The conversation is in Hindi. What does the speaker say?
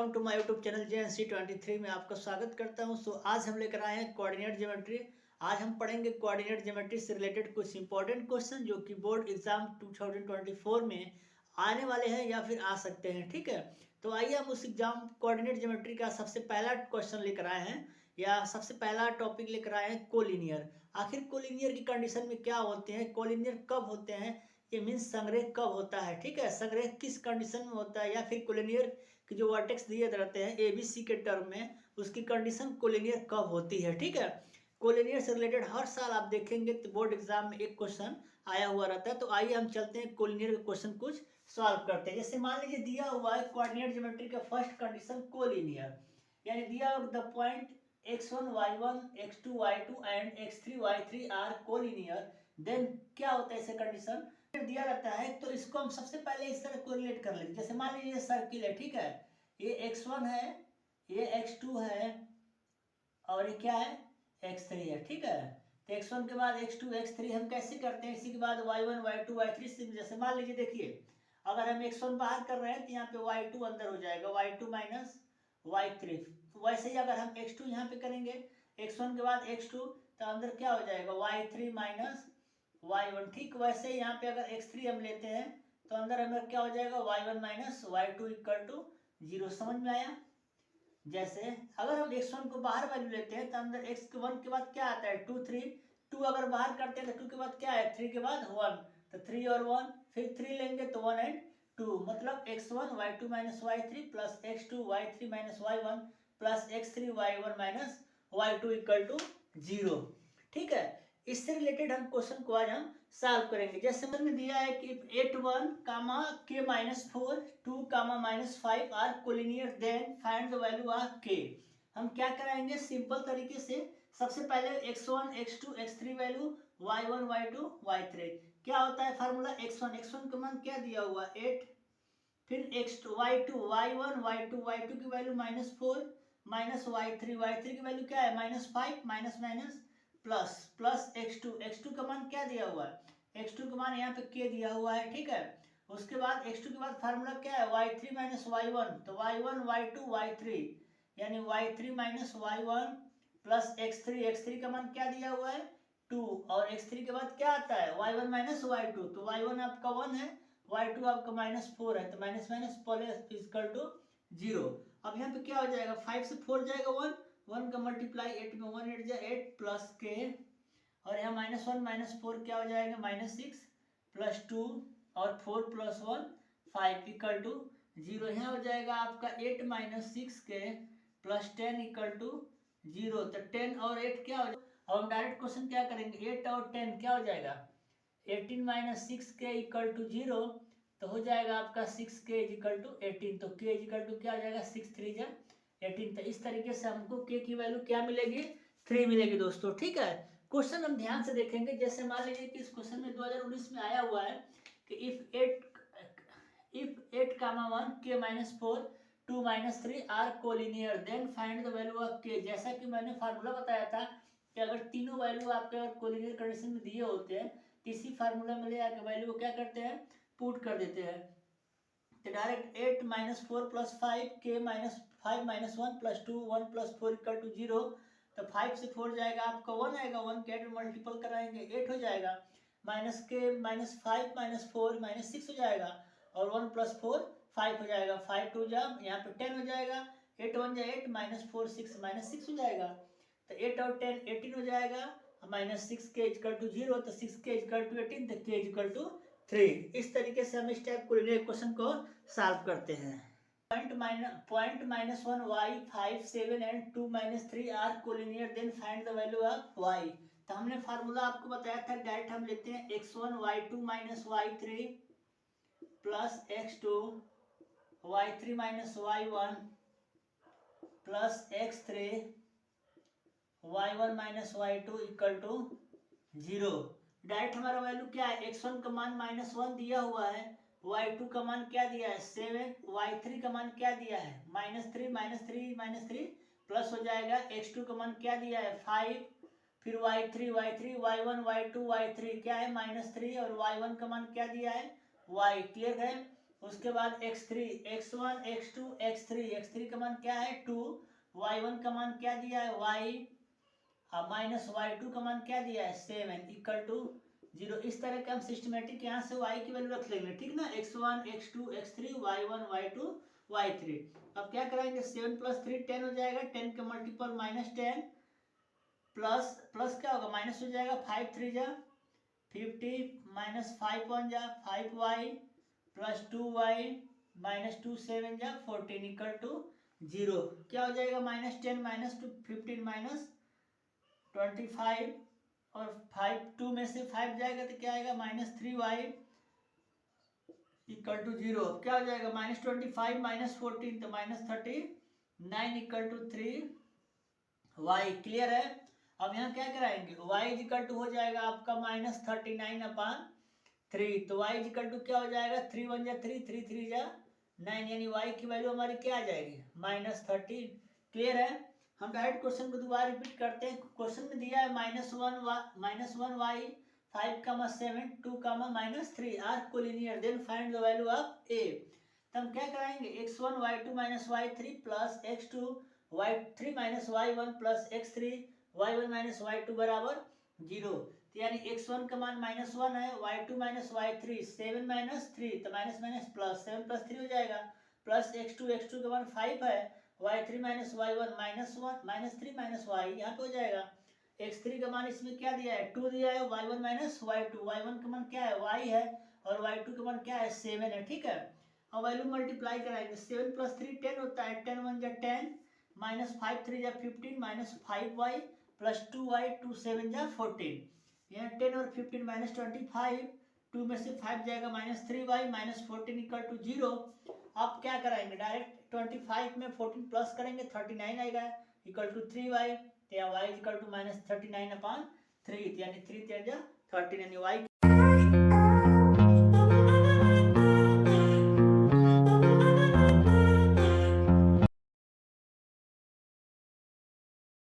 Welcome to my YouTube channel JNC23 में आपका स्वागत करता हूं। आज हम लेकर आए हैं कोऑर्डिनेट ज्योमेट्री। आज हम पढ़ेंगे कोऑर्डिनेट ज्योमेट्री से रिलेटेड कुछ इंपॉर्टेंट क्वेश्चन जो कि बोर्ड एग्जाम 2024 में आने वाले हैं या फिर आ सकते हैं। ठीक है, तो आइए हम उस एग्जाम कोऑर्डिनेट ज्योमेट्री का सबसे पहला क्वेश्चन लेकर आए हैं या सबसे पहला टॉपिक लेकर आए हैं कोलिनियर। आखिर कोलिनियर की कंडीशन में क्या होते हैं, कोलिनियर कब होते हैं, ये मीन्स संग्रह कब होता है। ठीक है, संग्रह किस कंडीशन में होता है, या फिर कोलिनियर कि जो वर्टेक्स दिए रहते हैं ABC के टर्म में, उसकी कंडीशन कोलिनियर कब होती है। ठीक है, कोलिनियर से रिलेटेड हर साल आप देखेंगे तो बोर्ड एग्जाम में एक क्वेश्चन आया हुआ रहता है। तो आइए हम चलते हैं कोलिनियर के क्वेश्चन कुछ सॉल्व करते हैं। जैसे मान लीजिए दिया हुआ है कोऑर्डिनेट ज्योमेट्री का फर्स्ट कंडीशन कोलिनियर, यानी दिया the point x1 y1 x2 y2 and x3 y3 are collinear, then क्या होता है इसे कंडीशन दिया रहता है। तो इसको हम सबसे पहले इस तरह कोरिलेट कर लेते हैं। जैसे मान लीजिए सर्किल है, ठीक है, ये x1 है, ये x2 है और ये क्या है x3 है। ठीक है, तो x1 के बाद x2 x3 हम कैसे करते हैं, इसी के बाद y1 y2 y3। जैसे मान लीजिए देखिए, अगर हम x1 बाहर कर रहे हैं तो यहाँ पे y2 अंदर हो जाएगा, y2 माइनस y3। वैसे ही अगर हम x2 यहाँ पे करेंगे, x1 के बाद x2 तो अंदर क्या हो जाएगा y3 माइनस y1। ठीक वैसे ही यहाँ पे अगर x3 हम लेते हैं तो अंदर हमें क्या हो जाएगा y1 minus y2 equal to 0। समझ में आया। जैसे अगर हम x1 को बाहर वैल्यू लेते हैं तो अंदर x1 के बाद क्या आता है 2 3, 2 अगर बाहर करते हैं तो 2 के बाद क्या है 3 के बाद 1, तो 3 और 1, फिर 3 लेंगे तो 1 एंड 2, मतलब x1 y2 minus y3 plus x2 y3 minus y1 plus x3 y1 minus y2 equal to 0। ठीक है, इससे रिलेटेड हम क्वेश्चन को आज हम सॉल्व करेंगे। जैसे में दिया है कि 8 1 comma k minus 4 2 comma minus 5 are collinear, then find the value of k। हम क्या कराएंगे सिंपल तरीके से, सबसे पहले x1 x2 x3 value y1 y2 y3। क्या होता है फार्मूला, x1 का मान क्या दिया हुआ 8, फिर x2 y2 y1 y2 y2 की वैल्यू माइनस 4 माइनस y3 की वैल्यू क्या है minus 5 minus minus plus plus x2 का मान क्या दिया हुआ है, x2 का मान यहाँ पे k दिया हुआ है। ठीक है, उसके बाद x2 के बाद फार्मूला क्या है y3 माइनस y1, तो y1 y2 y3 यानी y3 minus y1 plus x3 का मान क्या दिया हुआ है 2, और x3 के बाद क्या आता है y1 माइनस y2, तो y1 आपका 1 है, y2 आपका माइनस 4 है, तो minus minus plus equal to 0। अब यहाँ पे क्या हो जाएगा 5 से 4 जाएगा 1, 1 का मल्टीप्लाई 8 में 1 8 जाए 8 प्लस के, और यहाँ माइनस 1 माइनस 4 क्या हो जाएगा माइनस 6 प्लस 2 और 4 प्लस 1 5 इक्वल टू 0। यहाँ हो जाएगा आपका 8 माइनस 6 के प्लस 10 इक्वल टू 0। तो 10 और 8 क्या हो जाएगा, और हम डायरेक्ट क्वेश्चन क्या करेंगे 8 और 10 क्या हो जाएगा 18 माइनस 6 के इक्वल टू 0, तो हो जाएगा आपका 6 के इक्वल टू 18, तो के इक्वल टू क्या हो जाएगा 6 3 जा 18। तो इस तरीके से हमको के की वैल्यू क्या मिलेगी 3 मिलेगी दोस्तों। ठीक है, क्वेश्चन हम ध्यान से देखेंगे। जैसे मान लीजिए कि इस क्वेश्चन में 2019 में आया हुआ है कि इफ 8 कामा 1 के minus 4 2 minus 3 are collinear, then find the value of k. जैसा कि मैंने फार्मूला बताया था कि अगर तीनों वैल्यू आपके अगर कोलिनियर कंडीशन में दिए होते हैं तो इसी फार्मूला में ले आकर वैल्यू को क्या करते हैं पुट कर देते हैं। तो डायरेक्ट 8 माइनस 4 प्लस 5 के minus 5 minus 1 plus 2 1 plus 4 equal to 0। तो 5 से 4 जाएगा आपका 1 आएगा, 1 के 8 में मल्टीपल कराएंगे 8 हो जाएगा, माइनस के माइनस 5 माइनस 4 माइनस 6 हो जाएगा, और 1 प्लस 4 5 हो जाएगा, 5 2 जा यहाँ पे 10 हो जाएगा, 8 1 जा 8 माइनस 4 6 माइनस 6 हो जाएगा, तो 8 और 10 18 हो जाएगा, माइनस 6 के इक्वल टू 0, तो 6 के इक्वल टू 18, तो के इक्वल टू 3। इस तरीके से हम इस टाइप क्वेश्चन को सॉल्व करते हैं। Point minus 1 y 5 7 and 2 minus 3 are collinear, then find the value of y। तो हमने फार्मूला आपको बताया था, डायरेक्ट हम लेते हैं x1 y2 minus y3 plus x2 y3 minus y1 plus x3 y1 minus y2 equal to 0। Direct हमारा वैल्यू क्या है x1 का मान माइनस 1 दिया हुआ है, y2 का मान क्या दिया है 7, y3 का मान क्या दिया है माइनस 3 माइनस 3 माइनस 3 प्लस हो जाएगा, x2 का मान क्या दिया है 5, फिर y3 y1 y2 y3 क्या है माइनस 3, और y1 का मान क्या दिया है y। क्लियर है, उसके बाद x3, x1, x2, x3, x3 का मान क्या है 2, y1 का मान क्या दिया है y माइनस y2 का मान क्या दिया है 7 इक्वल टू 0। इस तरह के हम सिस्टमेटिक यहाँ से y की वैल्यू रख लेंगे, ठीक ना, x1, x2, x3, y1, y2, y3। अब क्या कराएंगे 7 प्लस 3 10 हो जाएगा, 10 का मल्टीपल -10 प्लस प्लस क्या होगा माइनस हो जाएगा, 5 3 जा 50 माइनस 5 1 जा 5y प्लस 2y माइनस 2 7 जा 14 इक्वल टू 0। क्या हो जाएगा -10 -15 माइनस 25 और 5 2 में से 5 जाएगा तो क्या आएगा -3y इक्वल टू 0। क्या हो जाएगा -25 -14 तो -39 इक्वल टू 3y। क्लियर है। अब यहाँ क्या कराएंगे y इक्वल टू हो जाएगा आपका -39/3, तो y इक्वल टू क्या हो जाएगा 3 1 जा 3 3 3 जा 9, यानी y की वैल्यू हमारी क्या आ जाएगी -13। क्लियर है। हम डायरेक्ट क्वेश्चन को दोबारा रिपीट करते हैं। क्वेश्चन में दिया है -1y 5, 7 2, -3 are collinear, then find the value of a। तो हम क्या कराएंगे x1 y2 y3 plus x2 y3 y1 plus x3 y1 y2 बराबर 0। तो यानी x1 का मान -1 है, y2 y3 7 -3 तो माइनस माइनस प्लस 7 प्लस 3 हो जाएगा, प्लस x2 का मान 5 है, y3 y1 -3 y यहाँ पे हो जाएगा। x3 का मान इसमें क्या दिया है 2 दिया है, y1 y2 y1 का मान क्या है y है और y2 का मान क्या है 7 है, ठीक है। अब वैल्यू मल्टीप्लाई कराएंगे, 7 प्लस 3 10 होता है, 10 1 जा 10 -5 3 जा 15 -5y प्लस 2y 2 7 जा 14। यहाँ 10 और 15 -25, 2 में से 5 जाएगा -3y -14 इक्वल टू 0। अब क्या कराएंगे डायरेक्ट 25 में 14 प्लस करेंगे 39 आएगा इक्वल टू 3y, तो यहाँ y इक्वल टू -39/3, यानी 3 3 जा 13, यानी y